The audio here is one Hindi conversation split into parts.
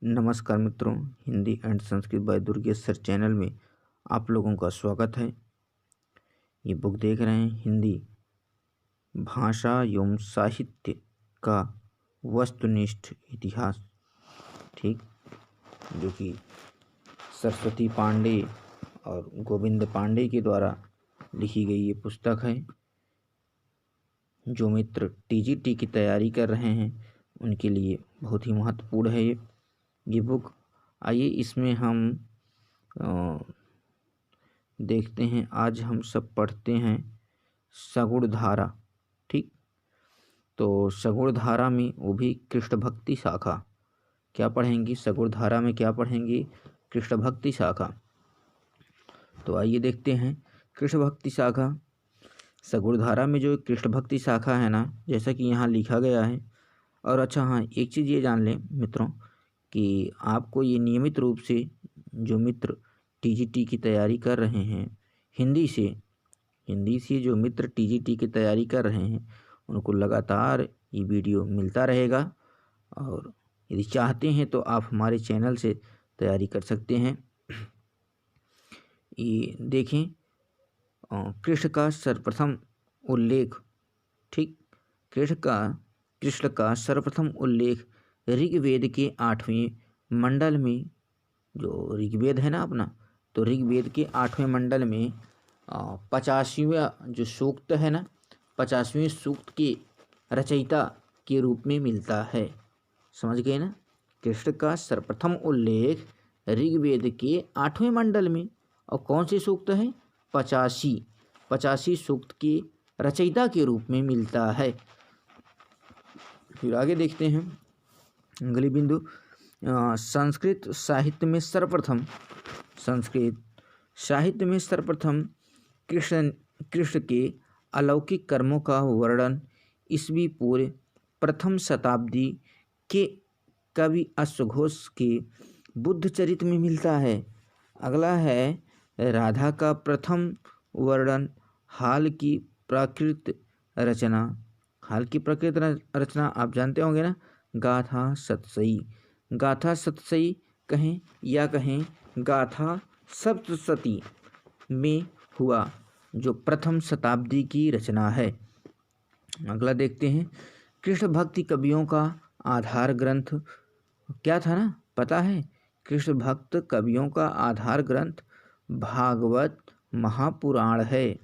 नमस्कार मित्रों, Hindi and Sanskrit by Durgesh sir channel में आप लोगों का स्वागत है। ये बुक देख रहे हैं हिंदी भाषा एवं साहित्य का वस्तुनिष्ठ इतिहास, ठीक, जो कि सरस्वती पांडे और गोविंद पांडे के द्वारा लिखी गई ये पुस्तक है। जो मित्र टीजीटी की तैयारी कर रहे हैं उनके लिए बहुत ही महत्वपूर्ण है ये बुक। आइए इसमें हम देखते हैं। आज हम सब पढ़ते हैं सगुण धारा, ठीक। तो सगुण धारा में वो भी कृष्ण भक्ति शाखा क्या पढ़ेंगी, सगुण धारा में क्या पढ़ेंगी, कृष्ण भक्ति शाखा। तो आइए देखते हैं कृष्ण भक्ति शाखा। सगुण धारा में जो कृष्ण भक्ति शाखा है ना, जैसा कि यहाँ लिखा गया है। और अच्छा हाँ, एक चीज़ ये जान लें मित्रों कि आपको ये नियमित रूप से जो मित्र टीजीटी की तैयारी कर रहे हैं हिंदी से जो मित्र टीजीटी की तैयारी कर रहे हैं उनको लगातार ये वीडियो मिलता रहेगा। और यदि चाहते हैं तो आप हमारे चैनल से तैयारी कर सकते हैं। ये देखें, कृष्ण का सर्वप्रथम उल्लेख, ठीक, कृष्ण का सर्वप्रथम उल्लेख ऋग्वेद के 8वें मंडल में, जो ऋग्वेद है ना अपना, तो ऋग्वेद के 8वें मंडल में 50वां जो सूक्त है ना, 50वें सूक्त के रचयिता के रूप में मिलता है। समझ गए ना। कृष्ण का सर्वप्रथम उल्लेख ऋग्वेद के 8वें मंडल में, और कौन से सूक्त है, 85 सूक्त के रचयिता के रूप में मिलता है। फिर आगे देखते हैं अगली बिंदु। संस्कृत साहित्य में सर्वप्रथम कृष्ण के अलौकिक कर्मों का वर्णन ईस्वी पूर्व प्रथम शताब्दी के कवि अश्वघोष के बुद्ध चरित में मिलता है। अगला है राधा का प्रथम वर्णन हाल की प्राकृत रचना आप जानते होंगे ना, गाथा सतसई कहें या कहें गाथा सप्तशती में हुआ, जो प्रथम शताब्दी की रचना है। अगला देखते हैं कृष्ण भक्ति कवियों का आधार ग्रंथ क्या था ना, पता है। कृष्ण भक्त कवियों का आधार ग्रंथ भागवत महापुराण है।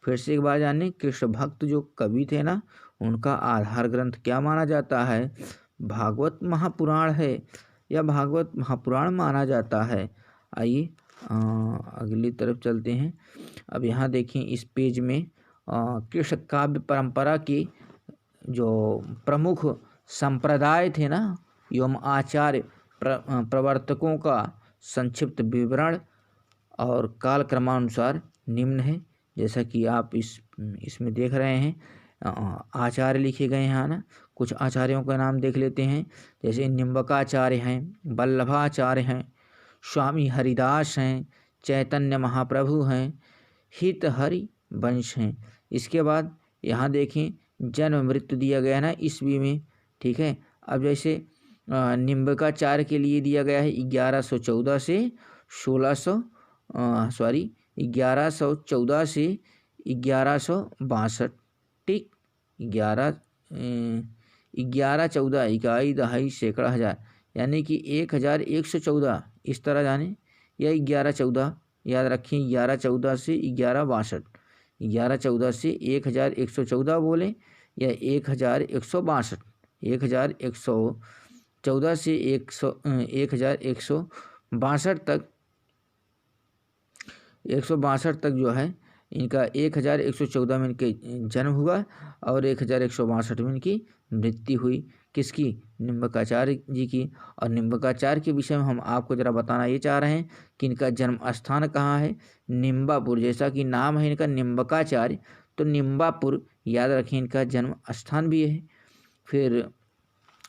फिर से एक बार जाने, कृष्ण भक्त जो कवि थे ना, उनका आधार ग्रंथ क्या माना जाता है, भागवत महापुराण है या भागवत महापुराण माना जाता है। आइए अगली तरफ चलते हैं। अब यहाँ देखें इस पेज में कृष्ण काव्य परंपरा के जो प्रमुख संप्रदाय थे ना एवं आचार्य प्रवर्तकों का संक्षिप्त विवरण और कालक्रमानुसार निम्न है। जैसा कि आप इसमें देख रहे हैं, आचार्य लिखे गए हैं ना। कुछ आचार्यों का नाम देख लेते हैं, जैसे निम्बकाचार्य हैं, वल्लभाचार्य हैं, स्वामी हरिदास हैं, चैतन्य महाप्रभु हैं, हित हरि वंश हैं। इसके बाद यहाँ देखें जन्म मृत्यु दिया गया ना ईस्वी में, ठीक है। अब जैसे निम्बकाचार्य के लिए दिया गया है 1114 से 1114 से 1162, ठीक। 1114 इकाई दहाई सैकड़ा हज़ार, यानी कि 1114 इस तरह जाने, या 1114 याद रखें, 1114 से 1162, 1114 से 1114 बोलें या 1162, 1114 से 1162 तक, 162 तक जो है इनका 1114 में इनके जन्म हुआ और 1162 में इनकी मृत्यु हुई। किसकी, निम्बकाचार्य जी की। और निम्बकाचार्य के विषय में हम आपको ज़रा बताना ये चाह रहे हैं कि इनका जन्म स्थान कहाँ है, निम्बापुर। जैसा कि नाम है इनका निम्बकाचार्य, तो निम्बापुर याद रखें इनका जन्म स्थान भी है। फिर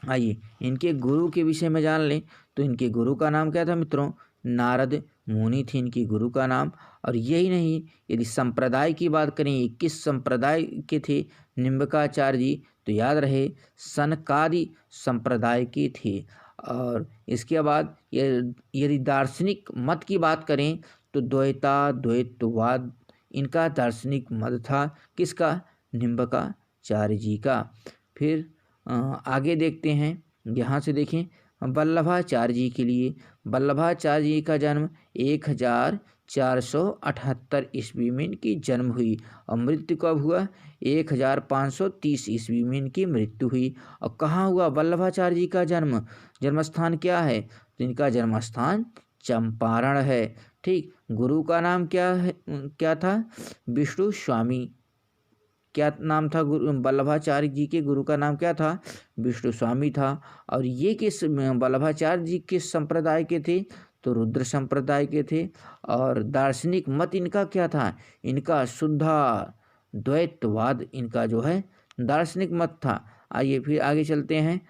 आइए इनके गुरु के विषय में जान लें। तो इनके गुरु का नाम क्या था मित्रों, नारद मुनि थे इनकी गुरु का नाम। और यही नहीं, यदि संप्रदाय की बात करें, किस संप्रदाय के थे निम्बकाचार्य जी, तो याद रहे सनकादि संप्रदाय के थे। और इसके बाद यदि दार्शनिक मत की बात करें तो द्वैतवाद इनका दार्शनिक मत था। किसका? निम्बकाचार्य जी का। फिर आगे देखते हैं, यहाँ से देखें वल्लभाचार्य जी के लिए। वल्लभाचार्य जी का जन्म 1478 ईस्वी में इनकी जन्म हुई और मृत्यु कब हुआ? 1530 ईस्वी में इनकी मृत्यु हुई। और कहाँ हुआ वल्लभाचार्य जी का जन्म स्थान क्या है? तो इनका जन्म स्थान चंपारण है। ठीक, गुरु का नाम क्या था? विष्णु स्वामी। क्या नाम था वल्लभाचार्य जी के गुरु का नाम क्या था? विष्णु स्वामी था। और ये किस वल्लभाचार्य जी किस संप्रदाय के थे? तो रुद्र संप्रदाय के थे। और दार्शनिक मत इनका क्या था? इनका शुद्धाद्वैतवाद इनका जो है दार्शनिक मत था। आइए फिर आगे चलते हैं।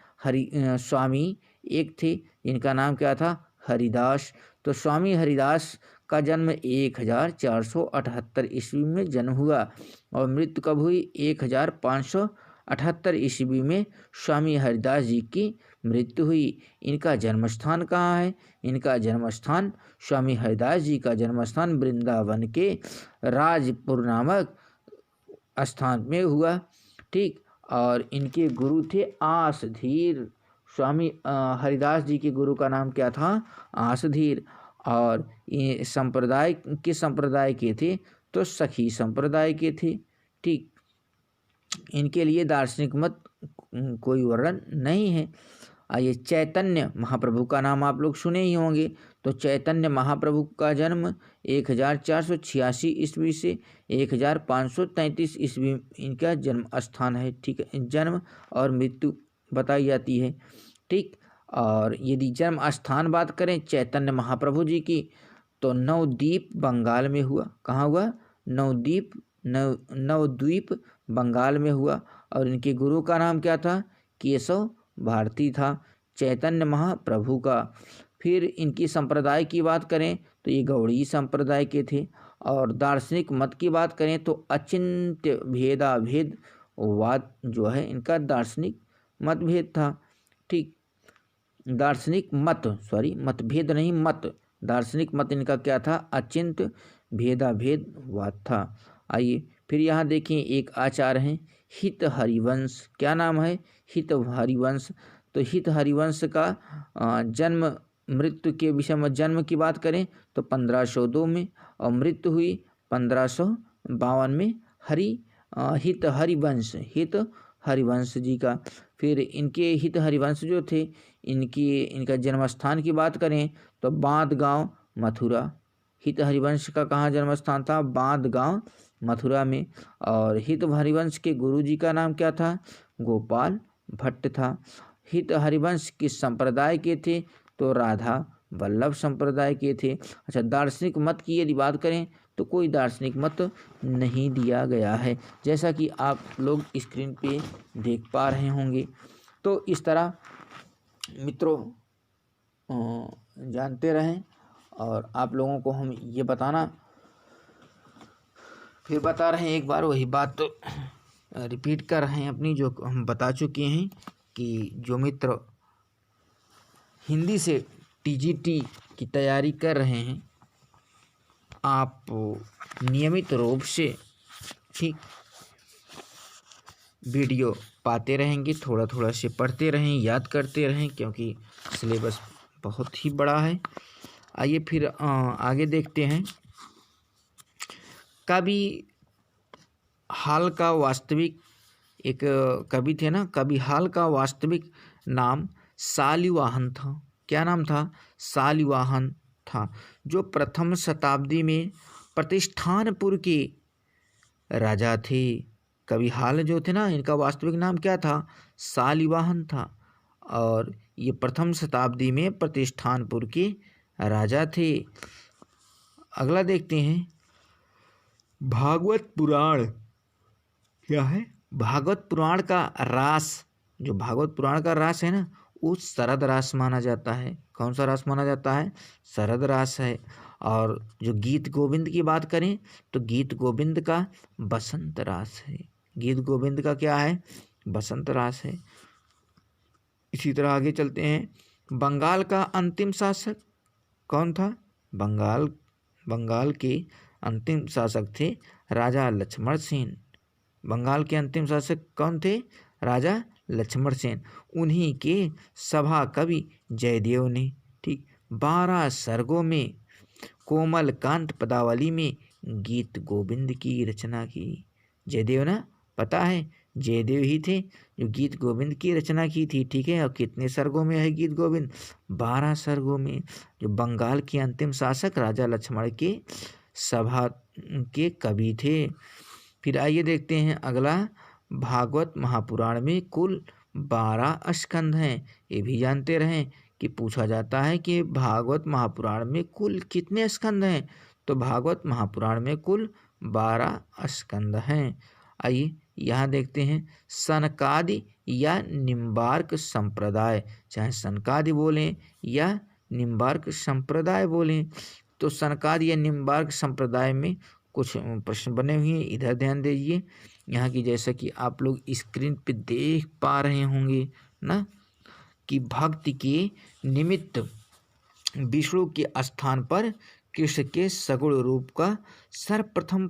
स्वामी एक थे, इनका नाम क्या था? हरिदास। तो स्वामी हरिदास का जन्म 1478 ईस्वी में जन्म हुआ और मृत्यु कब हुई? 1578 ईस्वी में स्वामी हरिदास जी की मृत्यु हुई। इनका जन्मस्थान कहाँ है? इनका जन्मस्थान, स्वामी हरिदास जी का जन्मस्थान वृंदावन के राजपुर नामक स्थान में हुआ। ठीक, और इनके गुरु थे आसधीर। स्वामी हरिदास जी के गुरु का नाम क्या था? आसधीर। और ये संप्रदाय किस संप्रदाय के थे? तो सखी संप्रदाय के थे। ठीक, इनके लिए दार्शनिक मत कोई वर्णन नहीं है। आइए, चैतन्य महाप्रभु का नाम आप लोग सुने ही होंगे। तो चैतन्य महाप्रभु का जन्म 1486 ईस्वी से 1533 ईस्वी इनका जन्म स्थान है। ठीक है, जन्म और मृत्यु बताई जाती है। ठीक, और यदि जन्म स्थान बात करें चैतन्य महाप्रभु जी की तो नवद्वीप बंगाल में हुआ। कहाँ हुआ? नवद्वीप बंगाल में हुआ। और इनके गुरु का नाम क्या था? केशव भारती था, चैतन्य महाप्रभु का। फिर इनकी संप्रदाय की बात करें तो ये गौड़ी संप्रदाय के थे। और दार्शनिक मत की बात करें तो अचिंत्य भेदाभेदवाद जो है इनका दार्शनिक मतभेद था। ठीक, दार्शनिक मतभेद नहीं, दार्शनिक मत इनका क्या था? अचिंत्य भेदाभेदवाद था। आइए फिर यहाँ देखें, एक आचार्य हैं हित हरिवंश। क्या नाम है? हित हरिवंश। तो हित हरिवंश का जन्म मृत्यु के विषय में, जन्म की बात करें तो 1502 में और मृत्यु हुई 1552 में। हित हरिवंश जी का। फिर इनके हित हरिवंश जो थे, इनका जन्म स्थान की बात करें तो बांध गांव मथुरा। हित हरिवंश का कहाँ जन्म स्थान था? बांध गांव मथुरा में। और हित हरिवंश के गुरुजी का नाम क्या था? गोपाल भट्ट था। हित हरिवंश किस संप्रदाय के थे? तो राधा वल्लभ संप्रदाय के थे। अच्छा, दार्शनिक मत की यदि बात करें तो कोई दार्शनिक मत नहीं दिया गया है, जैसा कि आप लोग स्क्रीन पे देख पा रहे होंगे। तो इस तरह मित्रों जानते रहें और आप लोगों को हम ये बताना फिर बता रहे हैं, एक बार वही बात तो रिपीट कर रहे हैं अपनी, जो हम बता चुके हैं कि जो मित्र हिंदी से टीजीटी की तैयारी कर रहे हैं, आप नियमित रूप से ठीक वीडियो पाते रहेंगे, थोड़ा थोड़ा से पढ़ते रहें, याद करते रहें, क्योंकि सिलेबस बहुत ही बड़ा है। आइए फिर आगे देखते हैं। कवि हाल का वास्तविक, एक कवि थे ना, कवि हाल का वास्तविक नाम शालिवाहन था। क्या नाम था? शालिवाहन था, जो प्रथम शताब्दी में प्रतिष्ठानपुर के राजा थे। कवि हाल जो थे ना, इनका वास्तविक नाम क्या था? शालिवाहन था, और ये प्रथम शताब्दी में प्रतिष्ठानपुर के राजा थे। अगला देखते हैं, भागवत पुराण क्या है? भागवत पुराण का रास, जो भागवत पुराण का रास है ना, वो शरद रास माना जाता है। कौन सा रास माना जाता है? शरद रास है। और जो गीत गोविंद की बात करें तो गीत गोविंद का बसंत रास है। गीत गोविंद का क्या है? बसंत रास है। इसी तरह आगे चलते हैं, बंगाल का अंतिम शासक कौन था? बंगाल के अंतिम शासक थे राजा लक्ष्मण सेन। बंगाल के अंतिम शासक कौन थे? राजा लक्ष्मण सेन। उन्हीं के सभा कवि जयदेव ने, ठीक, 12 सर्गों में कोमल कांत पदावली में गीत गोविंद की रचना की। जयदेव ना, पता है, जयदेव ही थे जो गीत गोविंद की रचना की थी, ठीक है। और कितने सर्गों में है गीत गोविंद? 12 सर्गों में। जो बंगाल के अंतिम शासक राजा लक्ष्मण के सभा के कवि थे। फिर आइए देखते हैं अगला। भागवत महापुराण में कुल 12 स्कंध हैं। ये भी जानते रहें कि पूछा जाता है कि भागवत महापुराण में कुल कितने स्कंध हैं। तो भागवत महापुराण में कुल 12 स्कंध हैं। आइए यहाँ देखते हैं सनकादि या निम्बार्क संप्रदाय, चाहे सनकादि बोलें या निम्बार्क संप्रदाय बोलें। तो सनकादि या निम्बार्क संप्रदाय में कुछ प्रश्न बने हुए हैं, इधर ध्यान दीजिए। यहाँ की जैसा कि आप लोग स्क्रीन पे देख पा रहे होंगे ना, कि भक्ति के निमित्त विष्णु के स्थान पर कृष्ण के सगुण रूप का सर्वप्रथम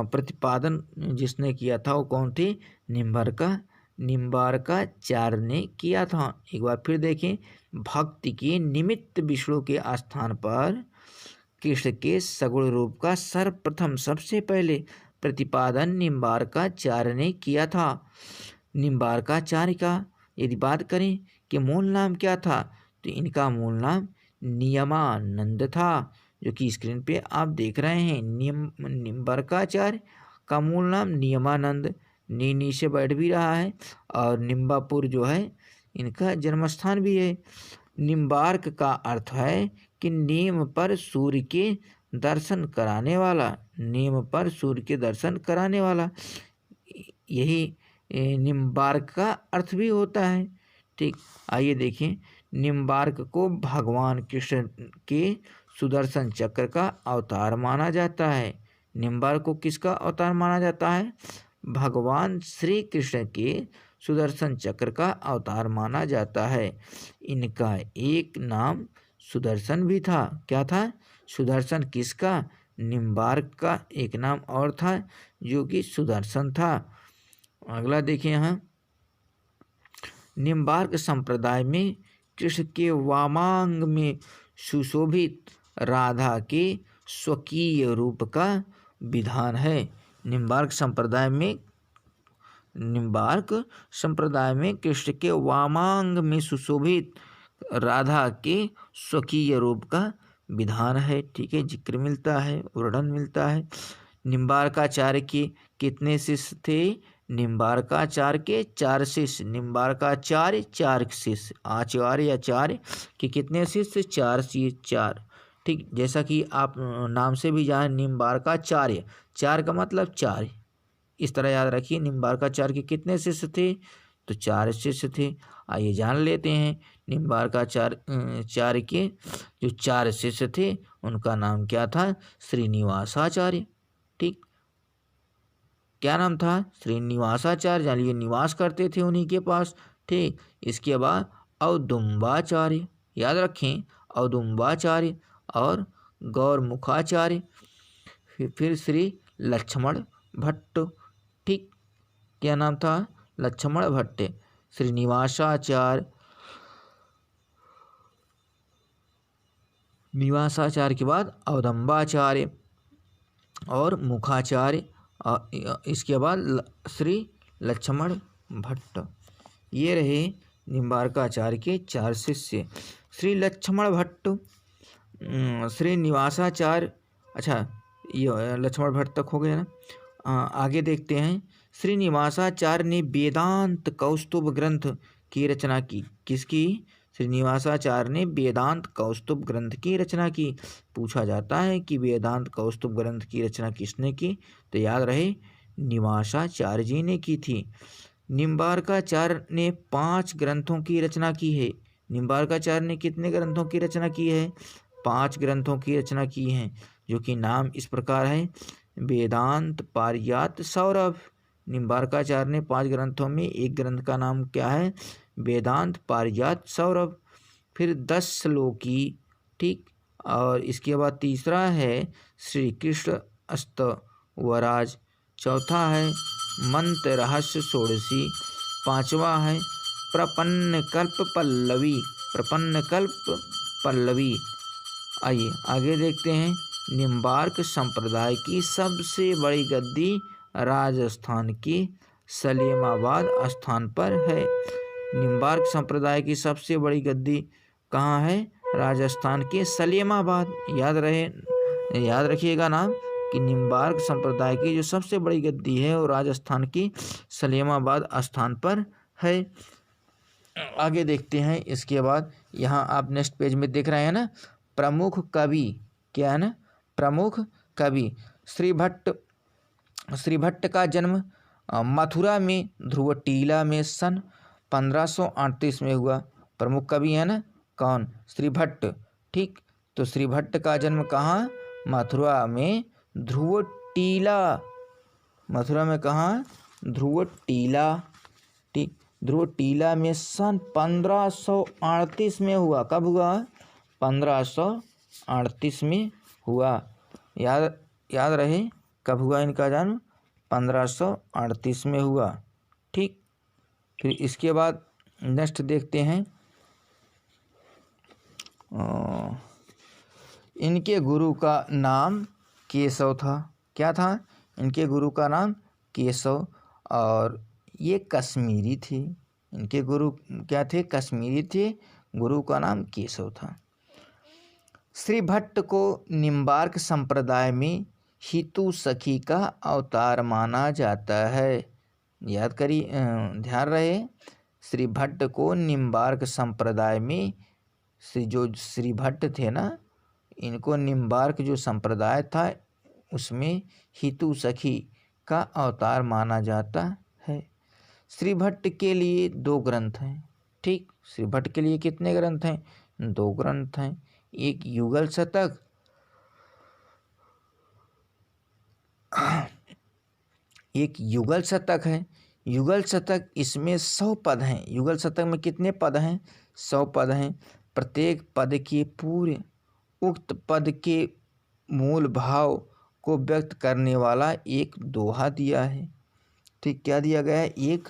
प्रतिपादन जिसने किया था वो कौन थे? निम्बार्काचार्य ने किया था। एक बार फिर देखें, भक्ति के निमित्त विष्णु के स्थान पर कृष्ण के सगुण रूप का सर्वप्रथम सबसे पहले प्रतिपादन निम्बार्काचार्य ने किया था। निम्बार्काचार्य का यदि बात करें कि मूल नाम क्या था, तो इनका मूल नाम नियमानंद था, जो कि स्क्रीन पे आप देख रहे हैं। निम्बार्काचार्य का मूल नाम नियमानंद, नी से बैठ भी रहा है, और निम्बापुर जो है इनका जन्मस्थान भी है। निम्बार्क का अर्थ है कि नीम पर सूर्य के दर्शन कराने वाला, नीम पर सूर्य के दर्शन कराने वाला, यही निम्बार्क का अर्थ भी होता है, ठीक। आइए देखें, निम्बार्क को भगवान कृष्ण के सुदर्शन चक्र का अवतार माना जाता है। निम्बार्क को किसका अवतार माना जाता है? भगवान श्री कृष्ण के सुदर्शन चक्र का अवतार माना जाता है। इनका एक नाम सुदर्शन भी था। क्या था? सुदर्शन। किसका? निम्बार्क का एक नाम और था जो कि सुदर्शन था। अगला देखिए यहाँ, निम्बार्क संप्रदाय में कृष्ण के वामांग में सुशोभित राधा के स्वकीय रूप का विधान है। निम्बार्क संप्रदाय में कृष्ण के वामांग में सुशोभित राधा के स्वकीय रूप का विधान है, ठीक है। जिक्र मिलता है, वर्णन मिलता है। निम्बार्काचार्य के कितने शिष्य थे? निम्बार्काचार्य के 4 शिष्य। निम्बार्काचार्य 4 शिष्य, आचार्य या आचार्य के कितने शिष्य? 4, ठीक। जैसा कि आप नाम से भी जाने, निम्बार्काचार्य, 4 का मतलब 4, इस तरह याद रखिए। निम्बार्काचार्य के कितने शिष्य थे? तो 4 शिष्य थे। आइए जान लेते हैं निम्बार्काचार्य के जो 4 शिष्य थे उनका नाम क्या था? श्रीनिवासाचार्य, ठीक। क्या नाम था? श्रीनिवासाचार्य, जानिए निवास करते थे उन्हीं के पास, ठीक। इसके बाद औदुम्बाचार्य, याद रखें, औदुम्बाचार्य और गौरमुखाचार्य, फिर श्री लक्ष्मण भट्ट, ठीक। क्या नाम था? लक्ष्मण भट्ट। श्रीनिवासाचार्य, निवासाचार्य के बाद औदुम्बाचार्य और मुखाचार्य, इसके बाद श्री लक्ष्मण भट्ट। ये रहे निम्बार्काचार्य के 4 शिष्य। श्री लक्ष्मण भट्ट, श्रीनिवासाचार्य, अच्छा ये लक्ष्मण भट्ट तक हो गया ना। आगे देखते हैं, श्रीनिवासाचार्य ने वेदांत कौस्तुभ ग्रंथ की रचना की। किसकी? श्रीनिवासाचार्य ने वेदांत कौस्तुभ ग्रंथ की रचना की। पूछा जाता है कि वेदांत कौस्तुभ ग्रंथ की रचना किसने की? तो याद रहे, निवासाचार्य जी ने की थी। निम्बार्काचार्य ने 5 ग्रंथों की रचना की है। निम्बार्काचार्य ने कितने ग्रंथों की रचना की है? 5 ग्रंथों की रचना की है, जो कि नाम इस प्रकार है, वेदांत पारिजात सौरभ। निम्बार्काचार्य ने 5 ग्रंथों में एक ग्रंथ का नाम क्या है? वेदांत पारिजात सौरभ, फिर 10 श्लोकी, ठीक। और इसके बाद तीसरा है श्री कृष्ण अष्टवराज, चौथा है मंत्र रहस्य षोडशी, पांचवा है प्रपन्न कल्प पल्लवी। आइए आगे देखते हैं। निम्बार्क संप्रदाय की सबसे बड़ी गद्दी राजस्थान के सलेमाबाद स्थान पर है। निम्बार्क संप्रदाय की सबसे बड़ी गद्दी कहाँ है? राजस्थान के सलेमाबाद। याद रखिएगा नाम कि निम्बार्क संप्रदाय की जो सबसे बड़ी गद्दी है वो राजस्थान की सलेमाबाद स्थान पर है। आगे देखते हैं। इसके बाद यहाँ आप नेक्स्ट पेज में देख रहे हैं ना, प्रमुख कवि क्या है ना, प्रमुख कवि श्री भट्ट का जन्म मथुरा में ध्रुवटीला में सन 1538 में हुआ। प्रमुख कवि है ना कौन? श्री भट्ट, ठीक। तो श्री भट्ट का जन्म कहाँ? मथुरा में ध्रुवटीला। मथुरा में कहाँ? ध्रुवटीला, ठीक। ध्रुवटीला में सन 1538 में हुआ। कब हुआ? 1538 में हुआ। याद रहे कब हुआ इनका जन्म? 1538 में हुआ, ठीक। फिर इसके बाद नेक्स्ट देखते हैं। इनके गुरु का नाम केशव था। क्या था? इनके गुरु का नाम केशव, और ये कश्मीरी थे। इनके गुरु क्या थे? कश्मीरी थे। गुरु का नाम केशव था। श्री भट्ट को निम्बार्क संप्रदाय में हितु सखी का अवतार माना जाता है। याद करिए, ध्यान रहे, श्री भट्ट को निम्बार्क संप्रदाय में श्री भट्ट थे ना, इनको निम्बार्क जो संप्रदाय था उसमें हितु सखी का अवतार माना जाता है। श्री भट्ट के लिए 2 ग्रंथ हैं, ठीक। श्री भट्ट के लिए कितने ग्रंथ हैं? 2 ग्रंथ हैं। एक युगल शतक, एक युगल शतक है। युगल शतक इसमें 100 पद हैं। युगल शतक में कितने पद हैं? 100 पद हैं। प्रत्येक पद के पूरे उक्त पद के मूल भाव को व्यक्त करने वाला एक दोहा दिया है, ठीक। क्या दिया गया है? एक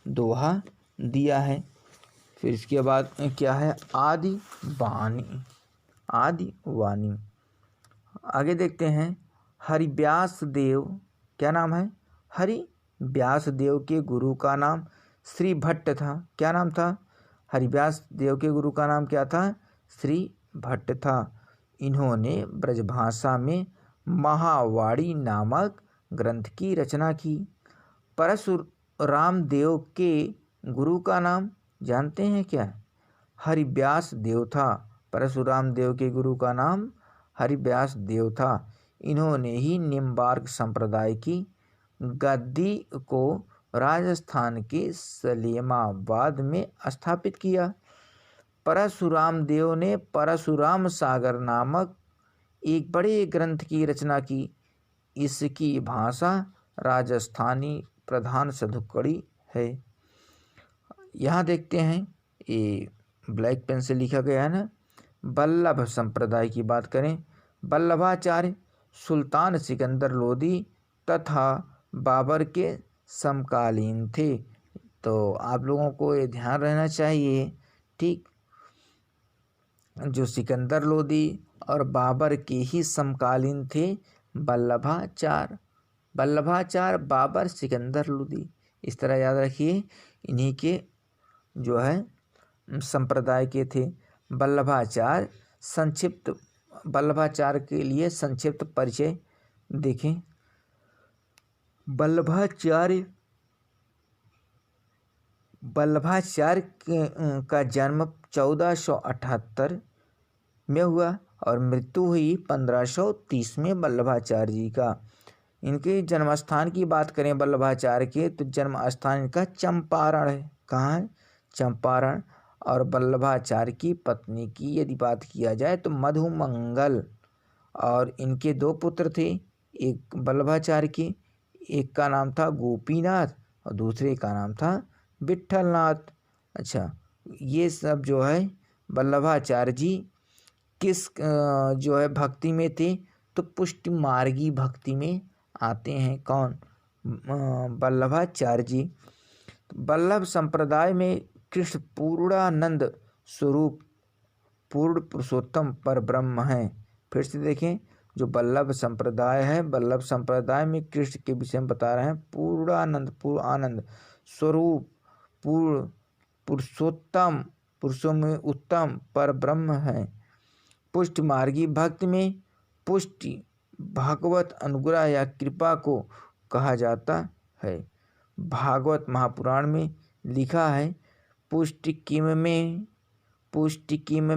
दोहा दिया है। फिर इसके बाद क्या है? आदि वाणी। आगे देखते हैं। हरिव्यास देव, क्या नाम है? हरिव्यास देव के गुरु का नाम श्री भट्ट था। क्या नाम था? हरिव्यास देव के गुरु का नाम क्या था? श्री भट्ट था। इन्होंने ब्रजभाषा में महावाणी नामक ग्रंथ की रचना की। परशुराम देव के गुरु का नाम जानते हैं क्या? हरिव्यास देव था। परशुराम देव के गुरु का नाम हरिव्यास देव था। इन्होंने ही निम्बार्क संप्रदाय की गद्दी को राजस्थान के सलेमाबाद में स्थापित किया। परशुराम देव ने परशुराम सागर नामक एक बड़े ग्रंथ की रचना की। इसकी भाषा राजस्थानी प्रधान सधुक्कड़ी है। यहाँ देखते हैं, ये ब्लैक पेन से लिखा गया है ना। वल्लभ संप्रदाय की बात करें, वल्लभाचार्य सुल्तान सिकंदर लोदी तथा बाबर के समकालीन थे। तो आप लोगों को ये ध्यान रहना चाहिए, ठीक। जो सिकंदर लोदी और बाबर के ही समकालीन थे वल्लभाचार्य, बाबर, सिकंदर लोदी, इस तरह याद रखिए। इन्हीं के जो है संप्रदाय के थे वल्लभाचार्य। वल्लभाचार्य के लिए संक्षिप्त परिचय देखें। वल्लभाचार्य का जन्म 1478 में हुआ और मृत्यु हुई 1530 में वल्लभाचार्य जी का। इनके जन्म स्थान की बात करें वल्लभाचार्य के, तो जन्म स्थान इनका चंपारण है। कहाँ है? चंपारण। और वल्लभाचार्य की पत्नी की यदि बात किया जाए तो मधुमंगल, और इनके 2 पुत्र थे। एक वल्लभाचार्य के, एक का नाम था गोपीनाथ और दूसरे का नाम था विट्ठलनाथ। अच्छा, ये सब जो है वल्लभाचार्य जी किस जो है भक्ति में थे, तो पुष्टि मार्गी भक्ति में आते हैं। कौन? वल्लभाचार्य जी। वल्लभ संप्रदाय में कृष्ण पूर्णानंद स्वरूप पूर्ण पुरुषोत्तम पर ब्रह्म है। फिर से देखें, जो वल्लभ संप्रदाय है, वल्लभ संप्रदाय में कृष्ण के विषय में बता रहे हैं। पूर्णानंद, पूर्ण आनंद स्वरूप, पूर्ण पुरुषोत्तम, पुरुषों में उत्तम पर ब्रह्म है। पुष्टि मार्गी भक्त में पुष्टि भागवत अनुग्रह या कृपा को कहा जाता है। भागवत महापुराण में लिखा है, पुष्टि किम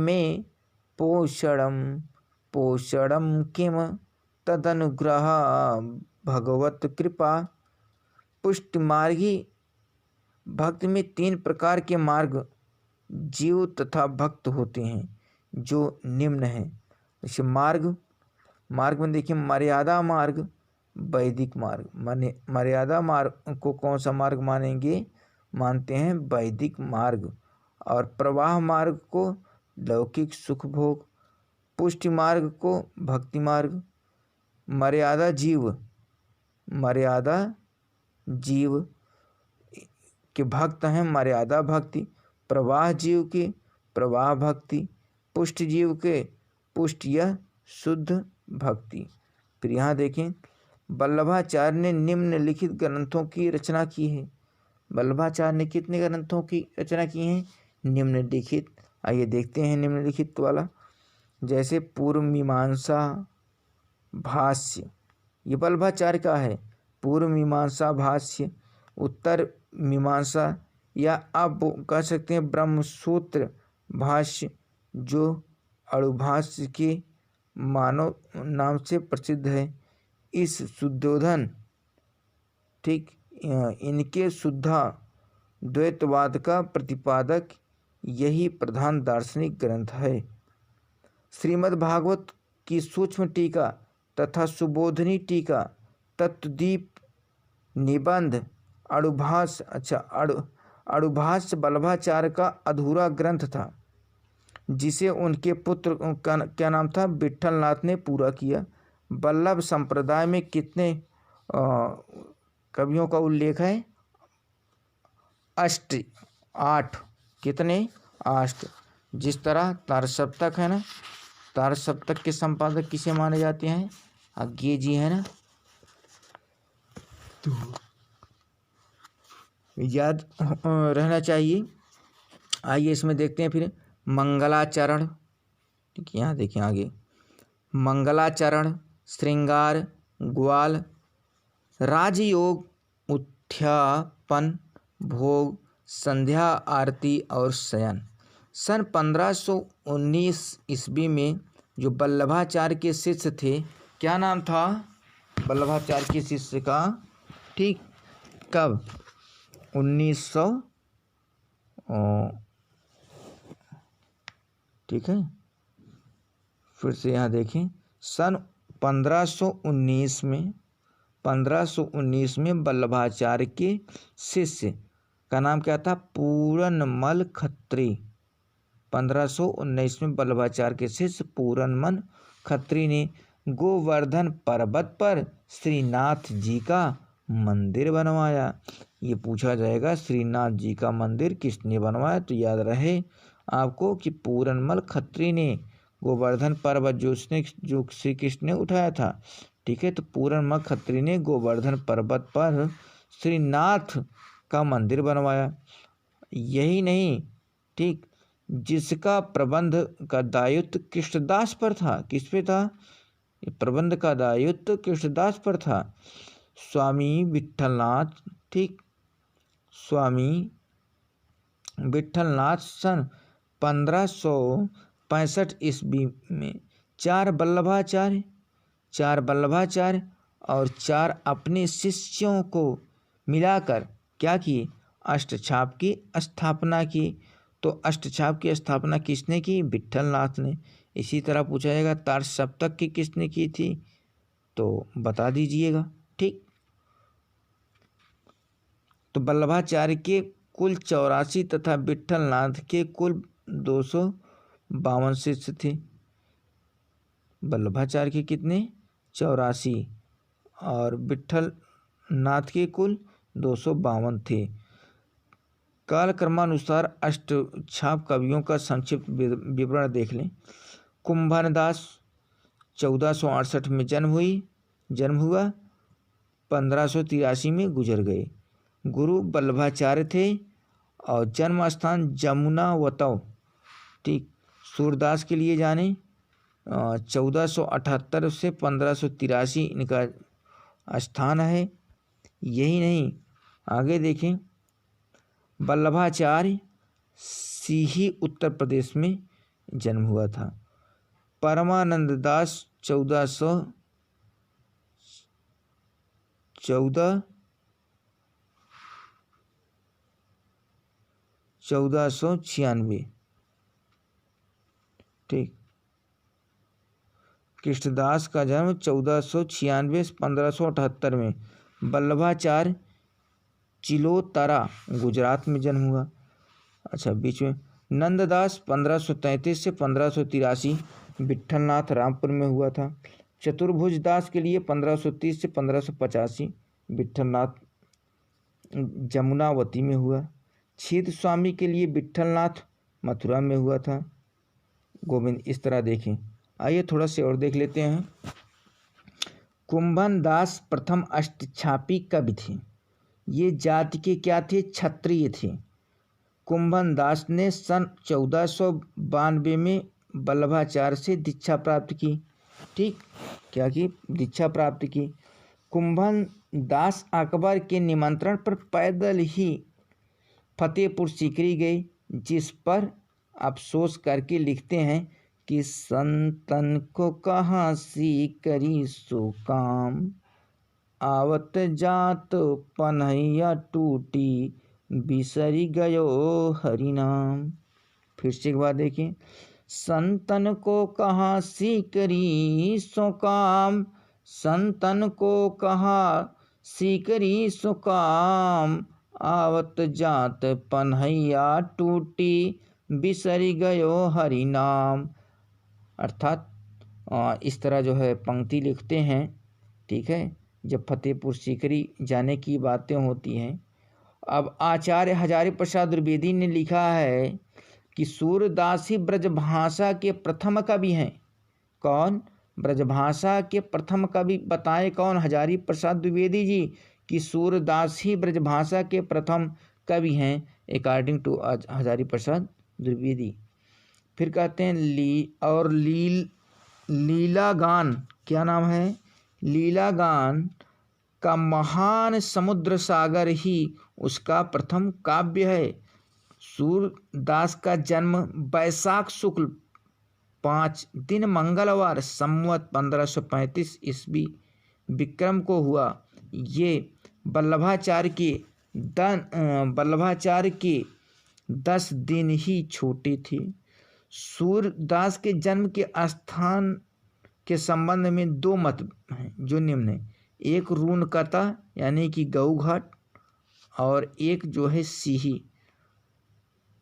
में पोषणम किम तदनुग्रह भगवत कृपा। पुष्टि मार्गी भक्त में 3 प्रकार के मार्ग जीव तथा भक्त होते हैं, जो निम्न है। जैसे मार्ग में देखिए, मर्यादा मार्ग, वैदिक मार्ग। माने मर्यादा मार्ग को कौन सा मार्ग मानेंगे? मानते हैं वैदिक मार्ग। और प्रवाह मार्ग को लौकिक सुख भोग, पुष्टि मार्ग को भक्ति मार्ग, मर्यादा जीव के भक्त हैं मर्यादा भक्ति, प्रवाह जीव के प्रवाह भक्ति, पुष्ट जीव के पुष्ट या शुद्ध भक्ति। फिर यहाँ देखें, वल्लभाचार्य ने निम्नलिखित ग्रंथों की रचना की है। वल्लभाचार्य ने कितने ग्रंथों की रचना की है? निम्नलिखित। आइए देखते हैं निम्नलिखित वाला। जैसे पूर्व मीमांसा भाष्य, ये वल्लभाचार्य का है। पूर्व मीमांसा भाष्य, उत्तर मीमांसा या आप कह सकते हैं ब्रह्मसूत्र भाष्य, जो अणुभाष्य के मानव नाम से प्रसिद्ध है। इस शुद्धोधन, ठीक, इनके शुद्धा द्वैतवाद का प्रतिपादक यही प्रधान दार्शनिक ग्रंथ है। श्रीमद् भागवत की सूक्ष्म टीका तथा सुबोधनी टीका, तत्वदीप, निबंध, अणुभाष्य वल्लभाचार्य का अधूरा ग्रंथ था, जिसे उनके पुत्र का क्या नाम था, विट्ठलनाथ ने पूरा किया। वल्लभ संप्रदाय में कितने कवियों का उल्लेख है? 8। कितने? 8। जिस तरह तारसप्तक है ना, तारसप्तक के संपादक किसे माने जाते हैं? अज्ञे जी है ना, तो याद रहना चाहिए। आइए इसमें देखते हैं फिर मंगलाचरण। ठीक, यहाँ देखें आगे, मंगलाचरण, श्रृंगार, ग्वाल, राजयोग, उत्थापन, भोग, संध्या आरती और शयन। सन 1519 ईस्वी में जो वल्लभाचार्य के शिष्य थे, क्या नाम था वल्लभाचार्य के शिष्य का? ठीक, कब? 1900, ठीक है। फिर से यहाँ देखें, सन 1519 में वल्लभाचार्य के शिष्य का नाम क्या था? पूरनमल खत्री। 1519 में वल्लभाचार्य के शिष्य पूरनमल खत्री ने गोवर्धन पर्वत पर श्रीनाथ जी का मंदिर बनवाया। ये पूछा जाएगा, श्रीनाथ जी का मंदिर किसने बनवाया? तो याद रहे आपको कि पूरनमल खत्री ने गोवर्धन पर्वत जो श्री कृष्ण ने उठाया था, ठीक है, तो पूरनमल खत्री ने गोवर्धन पर्वत पर श्रीनाथ का मंदिर बनवाया। यही नहीं, ठीक, जिसका प्रबंध का दायित्व कृष्णदास पर था। किस पे था? प्रबंध का दायित्व कृष्णदास पर था। स्वामी विट्ठलनाथ, ठीक, स्वामी विट्ठलनाथ सन 1565 ईस्वी में 4 वल्लभाचार्य और 4 अपने शिष्यों को मिलाकर क्या किए? अष्टछाप की स्थापना की। तो अष्टछाप की स्थापना किसने की? विट्ठलनाथ ने। इसी तरह पूछा जाएगा तारसप्तक की किसने की थी? तो बता दीजिएगा। ठीक, तो वल्लभाचार्य के कुल 84 तथा विट्ठलनाथ के कुल 252 शिष्य थे। वल्लभाचार्य के कितने? 84 और विट्ठलनाथ के कुल 252 थे। कालक्रमानुसार अष्टछाप कवियों का संक्षिप्त विवरण देख लें। कुंभनदास 1468 में जन्म हुआ, 1583 में गुजर गए। गुरु वल्लभाचार्य थे और जन्म स्थान जमुनावतव, ठीक। सूरदास के लिए जाने 1478 से 1583 इनका स्थान है। यही नहीं, आगे देखें, वल्लभाचार्य सीही उत्तर प्रदेश में जन्म हुआ था। परमानंद दास 1496, ठीक। कृष्णदास का जन्म 1496 से 1578 में। वल्लभाचार्य चिलोतरा गुजरात में जन्म हुआ। अच्छा, बीच में नंददास 1533 से 1583 विट्ठलनाथ रामपुर में हुआ था। चतुर्भुज दास के लिए 1530 से 1585 विट्ठलनाथ जमुनावती में हुआ। छीद स्वामी के लिए विट्ठलनाथ मथुरा में हुआ था। गोविंद, इस तरह देखें। आइए थोड़ा से और देख लेते हैं। कुंभन दास प्रथम अष्टछापी कवि थे। ये जाति के क्या थे? क्षत्रिय थे। कुंभन दास ने सन 1492 में वल्लभाचार्य से दीक्षा प्राप्त की, ठीक। क्या की? दीक्षा प्राप्त की। कुंभन दास अकबर के निमंत्रण पर पैदल ही फतेहपुर सीकरी गए, जिस पर अफसोस करके लिखते हैं कि संतन को कहाँ सीकरी सो काम, आवत जात पनहैया टूटी, बिसरी गयो हरि नाम। फिर से एक बार देखिए। संतन को कहाँ सीकरी सो काम, संतन को कहाँ सीकरी सो काम, आवत जात पनहैया टूटी, बिसरी गयो हरि नाम। अर्थात इस तरह जो है पंक्ति लिखते हैं, ठीक है, जब फतेहपुर सीकरी जाने की बातें होती हैं। अब आचार्य हजारी प्रसाद द्विवेदी ने लिखा है कि सूरदास ही ब्रजभाषा के प्रथम कवि हैं। कौन? ब्रजभाषा के प्रथम कवि बताएं कौन? हजारी प्रसाद द्विवेदी जी कि सूरदास ही ब्रजभाषा के प्रथम कवि हैं, अकॉर्डिंग टू हजारी प्रसाद द्विवेदी। फिर कहते हैं लीला गान, क्या नाम है? लीला गान का महान समुद्र सागर ही उसका प्रथम काव्य है। सूरदास का जन्म बैसाख शुक्ल 5 दिन मंगलवार संवत 1535 ईस्वी विक्रम को हुआ। ये वल्लभाचार्य के 10 दिन ही छोटे थे। सूरदास के जन्म के स्थान के संबंध में 2 मत हैं जो निम्न है। एक रूनकता यानी कि गऊ घाट, और एक जो है सीही।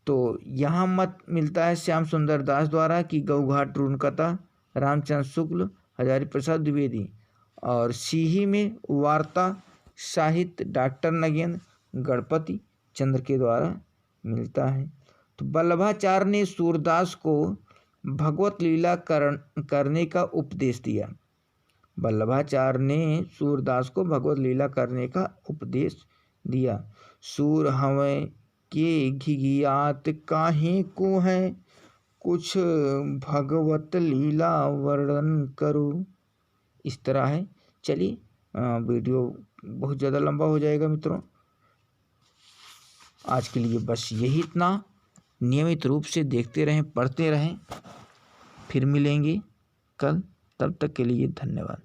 तो यहाँ मत मिलता है श्याम सुंदर दास द्वारा कि गऊ घाट रूनकता रामचंद्र शुक्ल हजारी प्रसाद द्विवेदी, और सीही में वार्ता साहित्य डॉक्टर नगेंद्र गणपति चंद्र के द्वारा मिलता है। तो वल्लभाचार्य ने सूरदास को भगवत लीला करने का उपदेश दिया। वल्लभाचार्य ने सूरदास को भगवत लीला करने का उपदेश दिया। सूर हमें के घिघियात काहे को है, कुछ भगवत लीला वर्णन करो। इस तरह है। चलिए, वीडियो बहुत ज़्यादा लंबा हो जाएगा मित्रों। आज के लिए बस यही इतना। नियमित रूप से देखते रहें, पढ़ते रहें। फिर मिलेंगे कल, तब तक के लिए धन्यवाद।